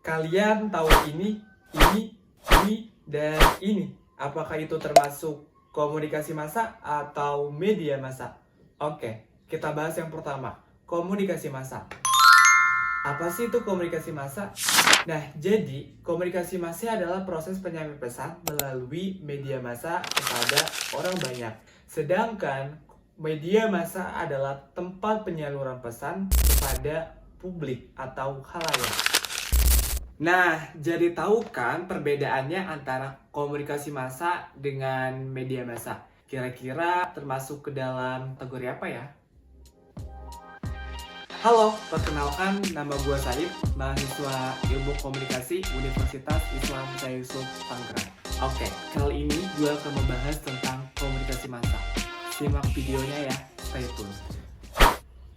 Kalian tahu ini, dan ini. Apakah itu termasuk komunikasi massa atau media massa? Oke, kita bahas yang pertama, komunikasi massa. Apa sih itu komunikasi massa? Nah, jadi komunikasi massa adalah proses penyampaian pesan melalui media massa kepada orang banyak. Sedangkan media massa adalah tempat penyaluran pesan kepada publik atau khalayak. Nah, jadi tahu kan perbedaannya antara komunikasi massa dengan media massa? Kira-kira termasuk ke dalam kategori apa ya? Halo, perkenalkan nama gue Said, mahasiswa Ilmu Komunikasi Universitas Islam Syekh Yusuf Tangerang. Oke, kali ini gue akan membahas tentang komunikasi massa. Simak videonya ya, stay tune.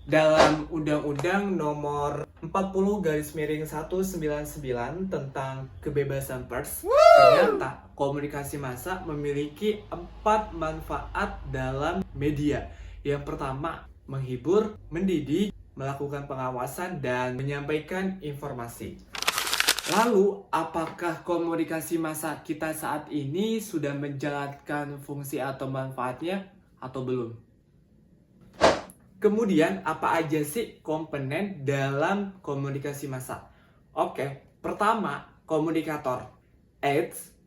Dalam Undang-Undang Nomor 40/199 tentang kebebasan pers, ternyata komunikasi massa memiliki 4 manfaat dalam media. Yang pertama, menghibur, mendidik, melakukan pengawasan, dan menyampaikan informasi. Lalu, apakah komunikasi massa kita saat ini sudah menjalankan fungsi atau manfaatnya atau belum? Kemudian, apa aja sih komponen dalam komunikasi massa? Oke, pertama, komunikator.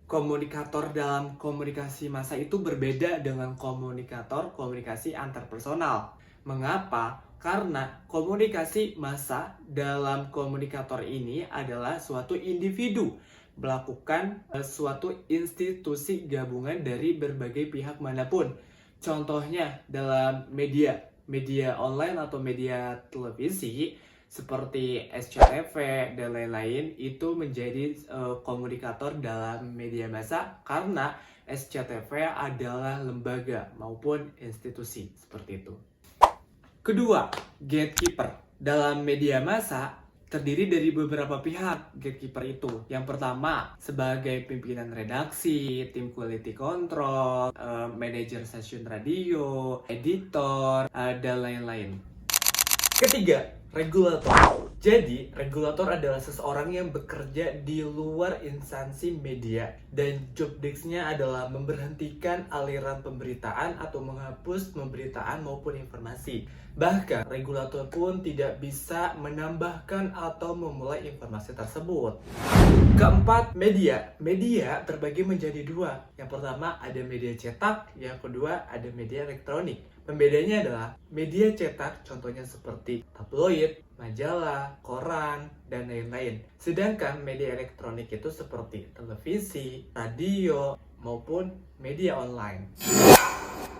Komunikator dalam komunikasi massa itu berbeda dengan komunikator komunikasi antarpersonal. Mengapa? Karena komunikasi massa dalam komunikator ini adalah suatu individu melakukan suatu institusi gabungan dari berbagai pihak manapun. Contohnya dalam media online atau media televisi seperti SCTV dan lain-lain itu menjadi komunikator dalam media massa karena SCTV adalah lembaga maupun institusi seperti itu. Kedua, gatekeeper. Dalam media massa terdiri dari beberapa pihak gatekeeper itu. Yang pertama, sebagai pimpinan redaksi, tim quality control, manajer stasiun radio, editor, dan lain-lain. Ketiga, regulator. Jadi, regulator adalah seseorang yang bekerja di luar instansi media dan job desk-nya adalah memberhentikan aliran pemberitaan atau menghapus pemberitaan maupun informasi. Bahkan, regulator pun tidak bisa menambahkan atau memulai informasi tersebut. Keempat, media. Media terbagi menjadi dua. Yang pertama ada media cetak, yang kedua ada media elektronik. Pembedanya adalah media cetak contohnya seperti tabloid, majalah, koran, dan lain-lain. Sedangkan media elektronik itu seperti televisi, radio, maupun media online.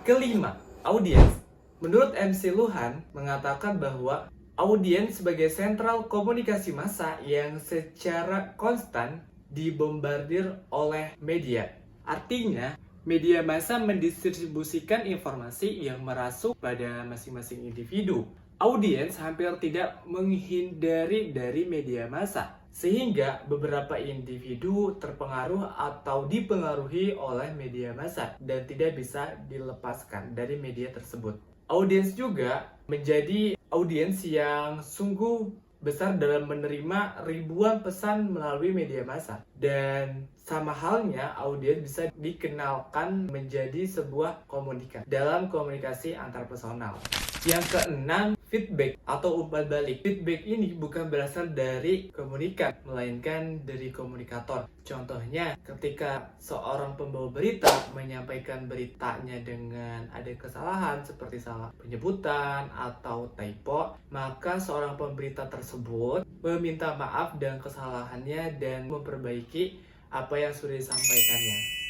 Kelima, audiens. Menurut MC Luhan mengatakan bahwa audiens sebagai sentral komunikasi massa yang secara konstan dibombardir oleh media. Artinya, media massa mendistribusikan informasi yang merasuk pada masing-masing individu. Audiens hampir tidak menghindari dari media massa, sehingga beberapa individu terpengaruh atau dipengaruhi oleh media massa dan tidak bisa dilepaskan dari media tersebut. Audiens juga menjadi audiens yang sungguh besar dalam menerima ribuan pesan melalui media massa. Dan sama halnya audiens bisa dikenalkan menjadi sebuah komunikat dalam komunikasi antarpersonal. Yang keenam, feedback atau umpan balik. Feedback ini bukan berasal dari komunikat, melainkan dari komunikator. Contohnya, ketika seorang pembawa berita menyampaikan beritanya dengan ada kesalahan seperti salah penyebutan atau typo, maka seorang pemberita tersebut meminta maaf dan kesalahannya dan memperbaiki apa yang sudah disampaikannya.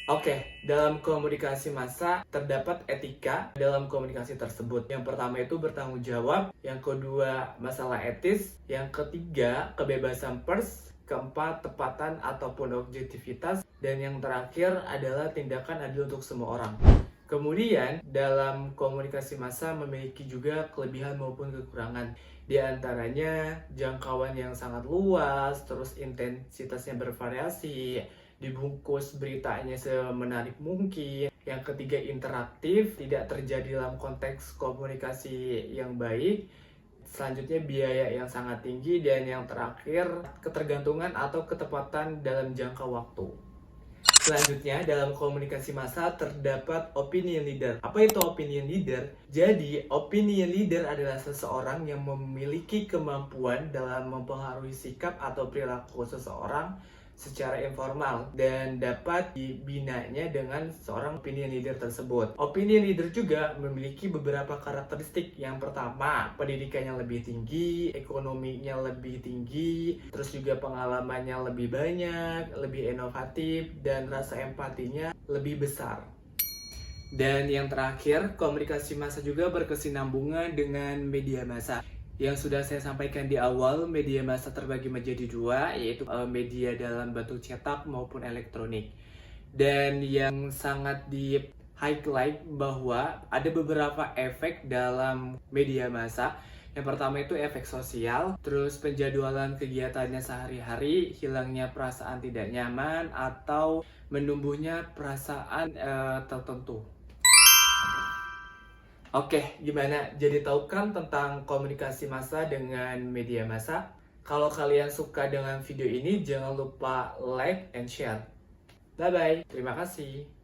Oke, dalam komunikasi massa terdapat etika dalam komunikasi tersebut. Yang pertama itu bertanggung jawab, yang kedua masalah etis, yang ketiga kebebasan pers, keempat tepatan ataupun objektivitas, dan yang terakhir adalah tindakan adil untuk semua orang. Kemudian dalam komunikasi massa memiliki juga kelebihan maupun kekurangan. Di antaranya jangkauan yang sangat luas, terus intensitasnya bervariasi, dibungkus beritanya semenarik mungkin. Yang ketiga interaktif, tidak terjadi dalam konteks komunikasi yang baik. selanjutnya biaya yang sangat tinggi, dan yang terakhir ketergantungan atau ketepatan dalam jangka waktu. Selanjutnya, dalam komunikasi massa terdapat opinion leader. Apa itu opinion leader? Jadi, opinion leader adalah seseorang yang memiliki kemampuan dalam mempengaruhi sikap atau perilaku seseorang secara informal dan dapat dibinanya dengan seorang opinion leader tersebut. Opinion leader juga memiliki beberapa karakteristik. Yang pertama, pendidikannya lebih tinggi, ekonominya lebih tinggi, terus juga pengalamannya lebih banyak, lebih inovatif, dan rasa empatinya lebih besar. Dan yang terakhir, komunikasi massa juga berkesinambungan dengan media massa. Yang sudah saya sampaikan di awal, media massa terbagi menjadi dua, yaitu media dalam bentuk cetak maupun elektronik. Dan yang sangat di highlight bahwa ada beberapa efek dalam media massa. Yang pertama itu efek sosial, terus penjadwalan kegiatannya sehari-hari, hilangnya perasaan tidak nyaman, atau menumbuhnya perasaan tertentu. Oke, gimana? Jadi tahu kan tentang komunikasi massa dengan media massa? Kalau kalian suka dengan video ini, jangan lupa like and share. Bye-bye. Terima kasih.